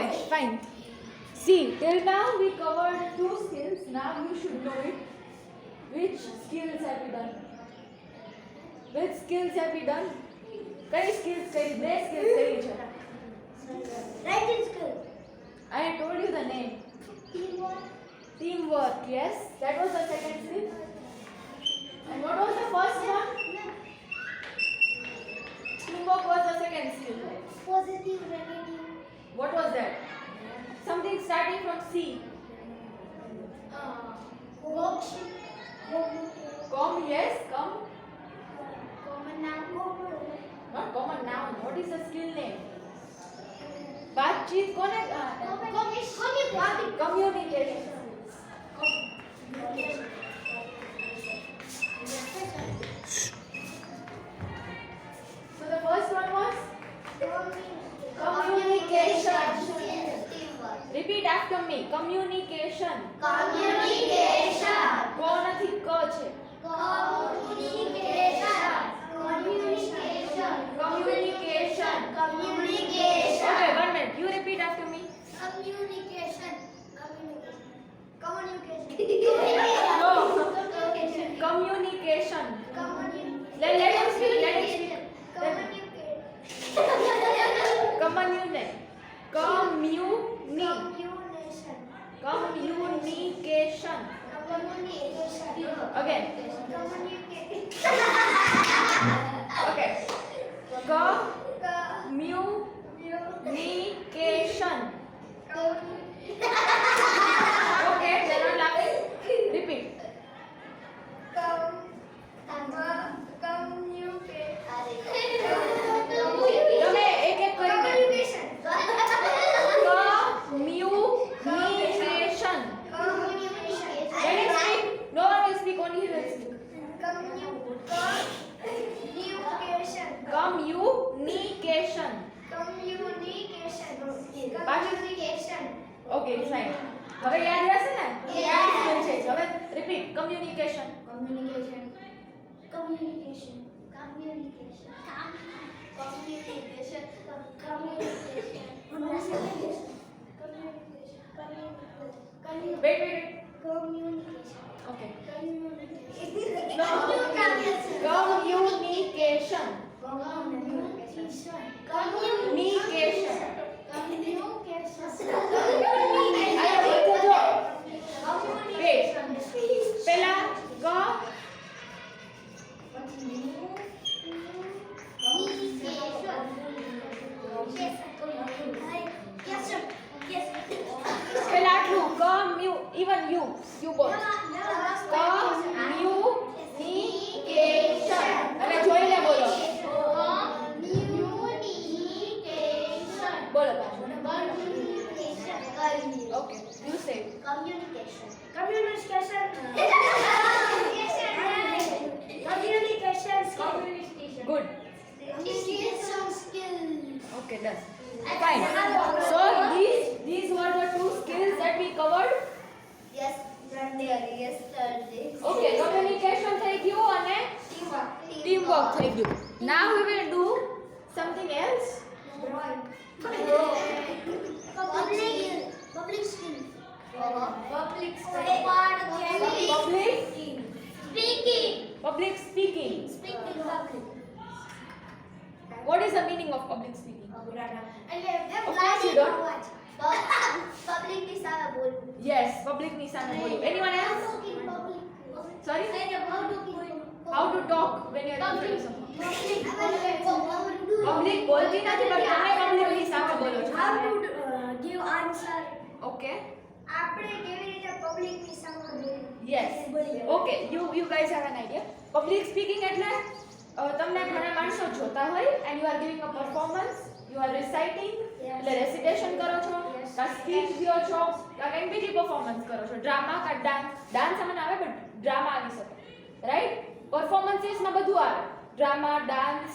Okay, fine. See, till now we covered 2 skills. Now you should know it. Which skills have we done? Which skills have we done? કઈ skills કરી? 2 skills કરી છે. Writing skill. I told you the name. Teamwork. Teamwork, yes. That was the second skill. And what was the first one? Teamwork was the second skill. Positive, negative. What was that? Something starting from C. Cooperation. Come, yes, come. Common noun. Not common noun. What is the skill name? बातचीत कोने communication. So the first one was communication. Repeat after me. Communication. Communication. કો નથી ક છે. Communication. Okay, 1 minute. You repeat after me. No. Communication. Let him speak. Let him speak. Communicate. Communication. Again. Okay. Communication. Okay, they're not laughing. Repeat. તમે એક એક કરીને communication. Let him speak. No one will speak, only he will speak. Communication. Okay, it's fine. હવે યાદ રહેશે ને? યાદ છે. હવે repeat. Communication. Wait. Okay. No. Communication. આયા બોલતો જો. Wait. પહેલા પહેલા આટલું even you બોલ. Communication. હવે જોઈને બોલો. બોલો પાછું. Okay, you say. Communication. Good. Skill. Okay, done. Fine. So these were the 2 skills that we covered. Yesterday. Okay, communication થઈ ગયું અને teamwork થઈ ગયું. Now we will do something else. Public skill. Public speaking. What is the meaning of public speaking? Of course you don't. Public ની સામે બોલવું. Yes, public ની સામે બોલવું. Anyone else? Sorry? How to talk when you are in front of someone? Public બોલતી નથી પણ તમે public ની સામે બોલો છો. How to give answer. Okay. આપણે કેવી રીતે પબ્લિક ની સામે બોલવું. Yes. Okay, you guys have an idea. Public speaking એટલે તમને ઘણા માણસો જોતા હોય and you are giving a performance, you are reciting, એટલે રેસિટેશન કરો છો, કા સ્પીચ દો છો, કા કંઈ બીજી પરફોર્મન્સ કરો છો, ડ્રામા કા ડાન્સ આમાં આવે બટ ડ્રામા આવી શકે, રાઈટ? પરફોર્મન્સીસમાં બધું આવે, ડ્રામા, ડાન્સ,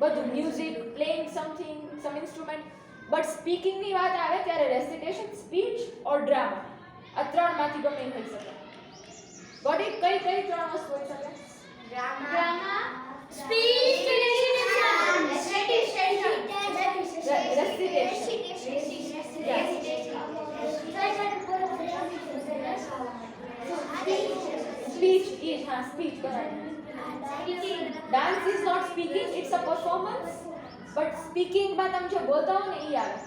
બધું, music, playing something, some instrument. But સ્પીકિંગની વાત આવે ત્યારે રેસિટેશન, સ્પીચ ઓર ડ્રામા, આ ત્રણમાંથી ગમે એ હોઈ શકે. Got it? કઈ 3 વસ્તુ હોઈ શકે? Drama, speech, recitation. Recitation. Yeah. હા સ્પીચ બરાબર. Dance is not speaking, it's a performance. But speaking માં તમે જો બોલતા હો ને ઈ આવે.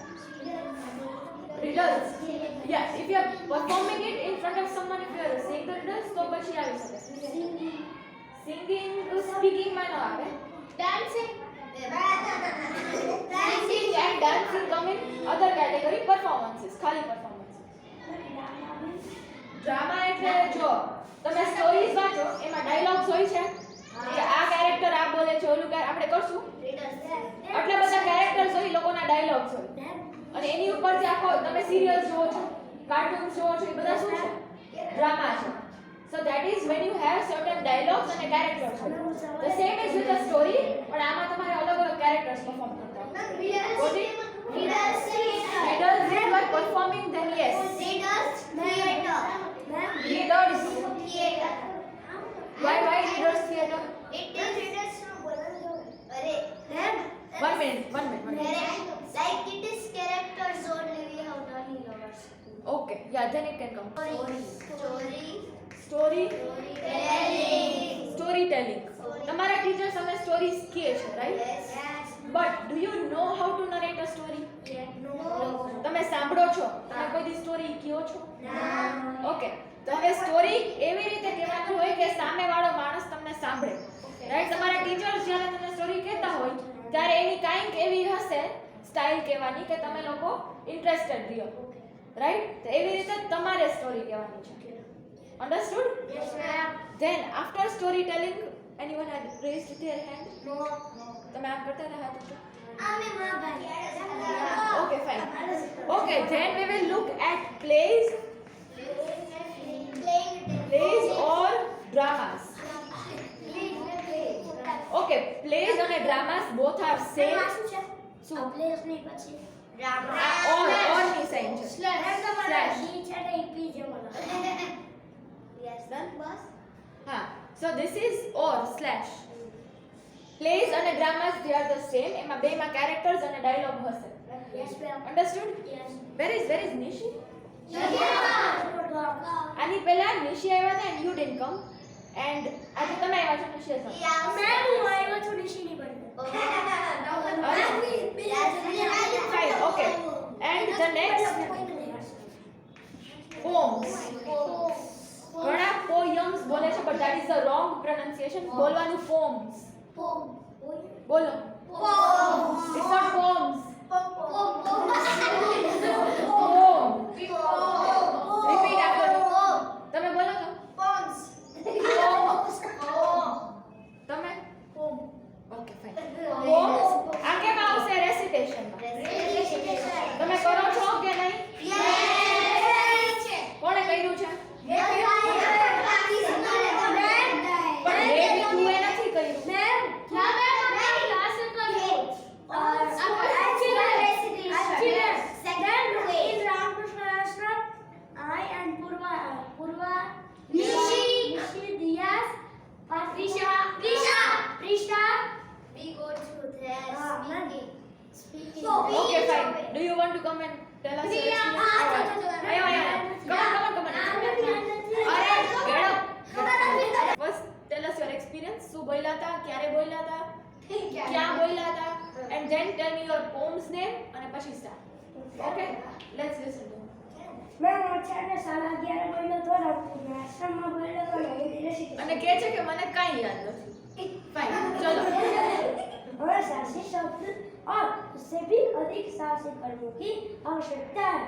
Riddles. Yeah, if you are performing it in front of someone, if you are saying the riddles, તો પછી આવી શકે. Singing, speaking માં ન આવે. Dancing. Singing and dancing come in other category, performances, ખાલી performances. Drama એટલે જો તમે સ્ટોરીઝ વાંચો એમાં ડાયલોગ્સ હોય છે કે આ કેરેક્ટર આ બોલે છે ઓલું આપણે કરશું આટલા બધા કેરેક્ટર્સ હોય લોકોના ડાયલોગ્સ હોય અને એની ઉપરથી આખો તમે સિરિયલ્સ જોવો છો કાર્ટૂન્સ જોવો છો એ બધા શું છે ડ્રામા છે so that is when you have certain dialogues અને કેરેક્ટર્સ હોય the same is with a story પણ આમાં તમારે અલગ અલગ કેરેક્ટર્સ પરફોર્મ કરતા હોય riddles if you are performing then yes leaders why leaders theater one minute Like it is characters only, we have only lovers. okay yeah then it can come storytelling તમારા teachers તમને stories કહે છે right but do you know how to narrate a story તમે સાંભળો છો તમે કોઈ દી સ્ટોરી કહો છો ઓકે તો હવે સ્ટોરી એવી રીતે કહેવાનું હોય કે સામેવાળો માણસ તમને સાંભળે રાઈટ તમારા ટીચર્સ જ્યારે તમને સ્ટોરી કહેતા હોય ત્યારે એની કાંઈક એવી હશે સ્ટાઇલ કહેવાની કે તમે લોકો ઇન્ટરેસ્ટેડ રહ્યો રાઈટ તો એવી રીતે તમારે સ્ટોરી કહેવાની છે understood Yes, ma'am. then after storytelling anyone had raised their hand No. તમે આમ કરતા રહ્યા તો I'm okay fine okay then we will look at plays or dramas okay plays and dramas both are same or ની sign છે slash Yes, done, boss. ha so this is or slash plays and dramas they are the same એમાં બેમાં characters અને dialogue હશે Yes, ma'am. understood Yes. where is Nishi Yeah. આની પહેલા નિશી આવ્યા હતા and you didn't come and આજે તમે આવ્યા છો નિશી હતા fine okay and the next poems ઘણા poems બોલે છે but that is the wrong pronunciation બોલવાનું poems બોલો it's not poems poem repeat after me તમે બોલો તો તમે okay fine poems આ કેમ આવશે recitation માં તમે કરો છો કે નહીં કોણે કર્યું છે પણ એ તું એ નથી કર્યું okay fine do you want to come and tell us your experience come on અરે get up first tell us your experience શું બોલ્યા હતા ક્યારે બોલ્યા હતા ક્યાં બોલ્યા હતા and then tell me your poem's name અને પછી start okay let's listen to him. અને કહે છે કે મને કાંઈ યાદ નથી ફાઇન ચલો और साहसी शब्द और उससे भी अधिक साहसी कर्मों की आवश्यकता है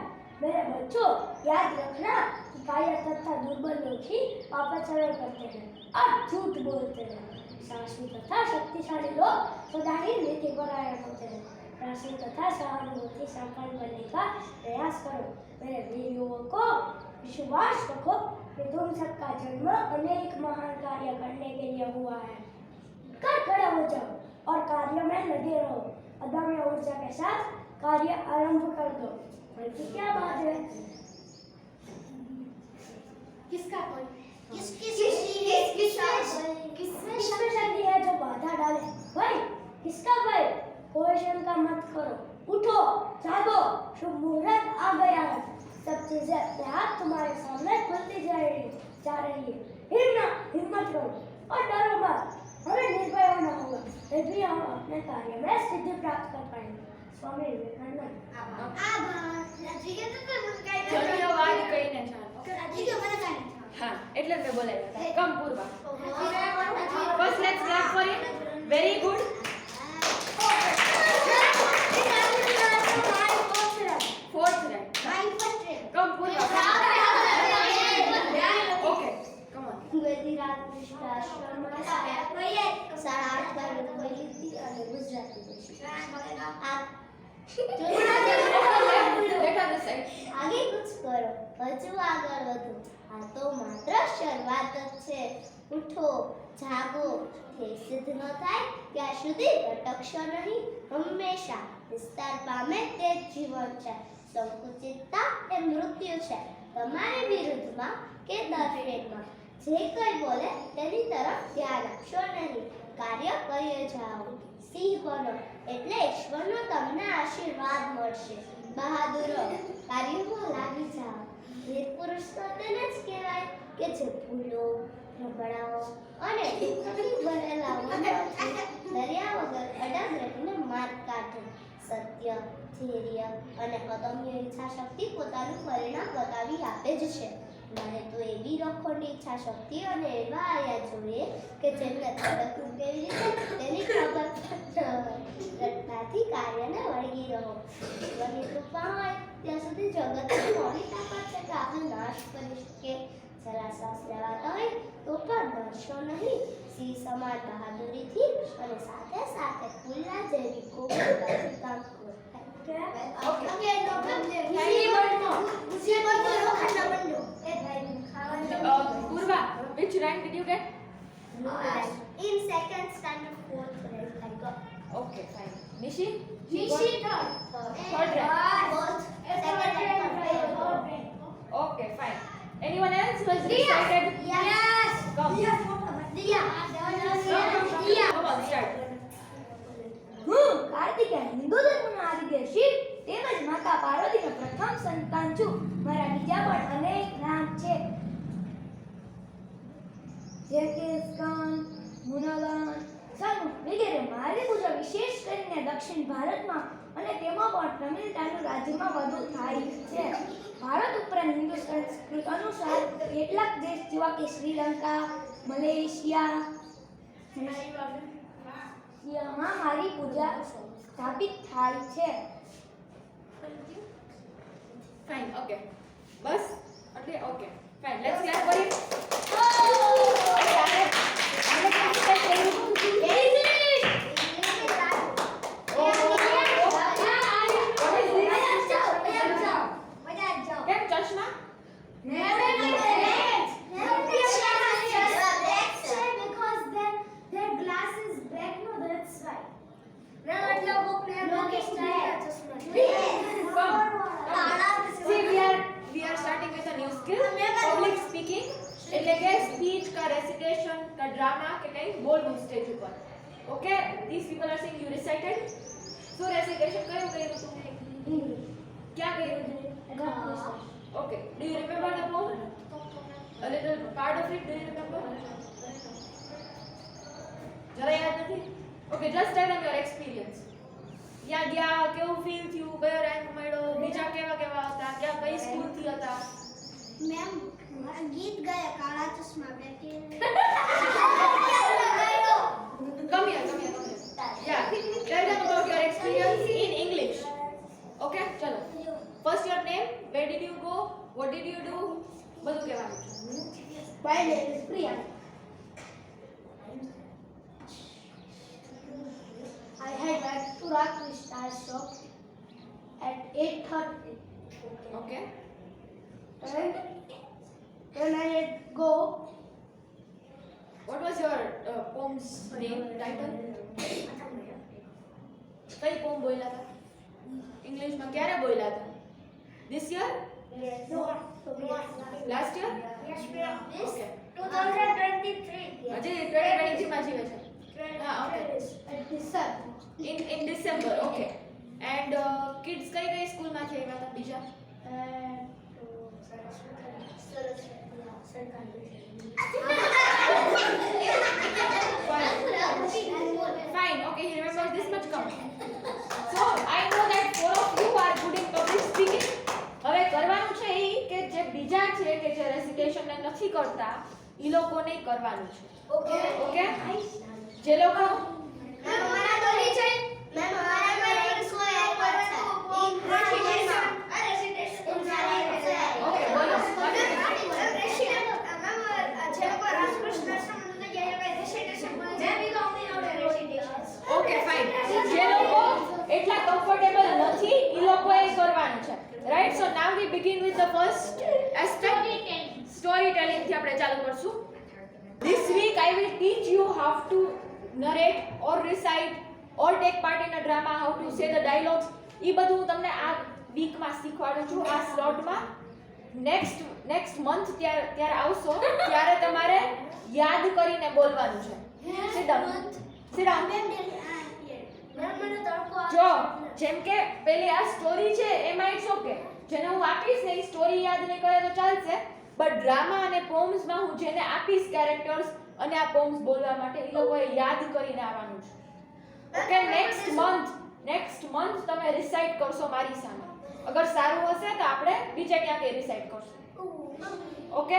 मेरे बच्चों याद रखना कि कायर तथा दुर्बल लोग ही पापाचरण करते हैं और झूठ बोलते हैं साहसी तथा शक्तिशाली लोग सदा ही नीति परायण होते हैं राशि तथा सहानुभूति संपन्न बनने का प्रयास करो मेरे वीर युवकों विश्वास रखो कि तुम सबका जन्म अनेक महान कार्य करने के लिए हुआ है कर खड़े हो जाओ और कार्य में लगे रहो अदम्य ऊर्जा के साथ कार्य आरंभ कर दो बल्कि क्या बात है किसका कोई किसमें शक्ति है जो बाधा डाले भाई किसका भाई कोई शंका मत करो उठो जागो शुभ मुहूर्त आ गया है सब चीजें अपने आप तुम्हारे सामने खुलती जा रही है हिम्मत करो और डरो मत। हमें निर्भय होना होगा, तभी हम अपने कार्य में सिद्धि प्राप्त कर पाएंगे। स्वामी विवेकानंद। ધન્યવાદ કહીને જાઓ. ઓકે હા એટલે જ મેં બોલાવ્યા હતા. Come Purva. First let's clap for it. Very good. Fourth rank. Come Purva. Okay come on. Gujarati સાડા 8 વાગે બોલી હતી અને ગુજરાતી બેટા this side. આગે કુછ કરો, હજુ આગળ વધો. આ તો માત્ર શરૂઆત જ છે. ઉઠો, જાગો. ધ્યેય સિદ્ધ ન થાય ત્યાં સુધી ભટકશો નહીં. હંમેશા વિસ્તાર પામે તે જ જીવન છે. સંકુચિતતા એ મૃત્યુ છે. તમારી વિરુદ્ધમાં કે તરફેણમાં જે કંઈ બોલે તેની તરફ ધ્યાન આપશો નહીં. કાર્ય કરી જાઓ. સિંહ બનો એટલે ઈશ્વરનો તમને આશીર્વાદ મળશે. બહાદુરો, કાર્યમાં લાગી જાઓ. વીર પુરુષ તો તેને જ કહેવાય કે જે ભૂલો, ઝઘડાઓ અને દુઃખથી ભરેલા મનોથી દરિયા વગર અડગ રહીને માર્ગ કાઢે. સત્ય, ધૈર્ય અને અદમ્ય ઈચ્છા શક્તિ પોતાનું પરિણામ બતાવી આપે જ છે. મને તો એવી રખોની ઈચ્છા શક્તિ અને એવા આયા જોઈએ કે જેમને તડકવું કેવી રીતે તેની ખબર રટનાથી કાર્યને વળગી રહો. ઈશ્વરની કૃપા હોય ત્યાં સુધી જગતની મોડી તાકાત છે કે આપણે નાશ કરી શકીએ. જરા શ્વાસ લેવાતા હોય તો પણ ડરશો નહીં. સિંહ સમાન બહાદુરીથી અને સાથે સાથે ફૂલના જેવી કોમળતાથી કામ કરો. Purva, which rank did you get? In second standard, fourth rank I got. Okay, fine. Nishi? Third rank. Fourth, second and third rank. Okay, fine. Anyone else who has recited? Yes. Come. Come on, start. Kartikeya Hindu ધર્મના આદિત્ય શિવ તેમજ માતા પાર્વતીનો પ્રથમ સંતાન છું. મારા બીજા પણ અનેક નામ છે, જેમ કે સ્કંદ, મુનગન, સનુ વગેરે. મારી પૂજા વિશેષ કરીને દક્ષિણ ભારતમાં અને તેમાં પણ તમિલનાડુ રાજ્યમાં વધુ થાય છે. ભારત ઉપરાંત હિન્દુ સંસ્કૃતિ અનુસાર કેટલાક દેશ જેવા કે શ્રીલંકા, મલેશિયા માં મારી પૂજા સ્થાપિત થાય છે. Fine, okay. Bus? Okay, okay. Fine, let's clap for it. કેમ ચશ્મા? We are starting with a new skill, public speaking. એટલે કે સ્પીચ કા રેસિટેશન કા ડ્રામા કે કઈ બોલવું સ્ટેજ ઉપર. Okay, these people are saying you recited. So recitation કયું કર્યું તું? ક્યાં કર્યું તું? Okay, do you remember the poem? A little part of it, do you remember? જરા યાદ નથી? Okay, just tell them your experience. યા ગયા, કેવું ફીલ થયું, કયો રેન્ક મળ્યો, બીજા કેવા કેવા હતા, ક્યાં કઈ સ્કૂલ થી હતા? મેમ ગીત ગાયા કાળા ચશ્મા પહેરી. Come here. Yeah, tell them about your experience in English. Okay, chalo. First your name, where did you go, what did you do, બધું કહેવાનું છે. My name is Priya. I had went to Rakhi Star Shop at 8:30. Okay. And when I had go, What was your poem's name, title? કઈ poem બોલ્યા હતા? ઇંગ્લિશમાં ક્યારે બોલ્યા હતા? This year? Last year? Okay. 2023. હજી 2023 માં જીવે છે. હા, okay. In December, okay. And kids કઈ કઈ સ્કૂલમાંથી આવ્યા હતા બીજા? સરસ તમને નથી કરતા ઈ લોકોને કરવાનું છે. ઓકે ઓકે જે લોકો મેમ અમારા તો નહીં છે મેમ અમારા પર એક કોઈ આપ્યો છે ઓકે બોલો ઓકે ફાઇન જે લોકો એટલા કમ્ફર્ટેબલ નથી ઈ લોકોએ કરવાનું છે right. So now we begin with the first aspect story telling થી આપણે ચાલુ કરશું. This week I will teach you how to narrate or recite or take part in a drama, how to say the dialogues. ઈ બધું હું તમને આ વીકમાં શીખવાડું છું આ સ્લોટમાં. નેક્સ્ટ મંથ ત્યારે આવશો ત્યારે તમારે યાદ કરીને બોલવાનું છે. Sit down. Sit down. જો જેમ કે પેલી આ સ્ટોરી છે એમાં ઇટ્સ ઓકે જેને હું આપીશ ને એ સ્ટોરી યાદ નહીં કરે તો ચાલશે, બટ ડ્રામા અને પોમ્સમાં હું જેને આપીશ કેરેક્ટર્સ અને આ પોમ્સ બોલવા માટે એ લોકોએ યાદ કરીને આવવાનું છે. ઓકે નેક્સ્ટ મંથ તમે રિસાઇટ કરશો મારી સામે. અગર સારું હશે તો આપણે બીજે ક્યાંક રિસાઇટ કરશું. ઓકે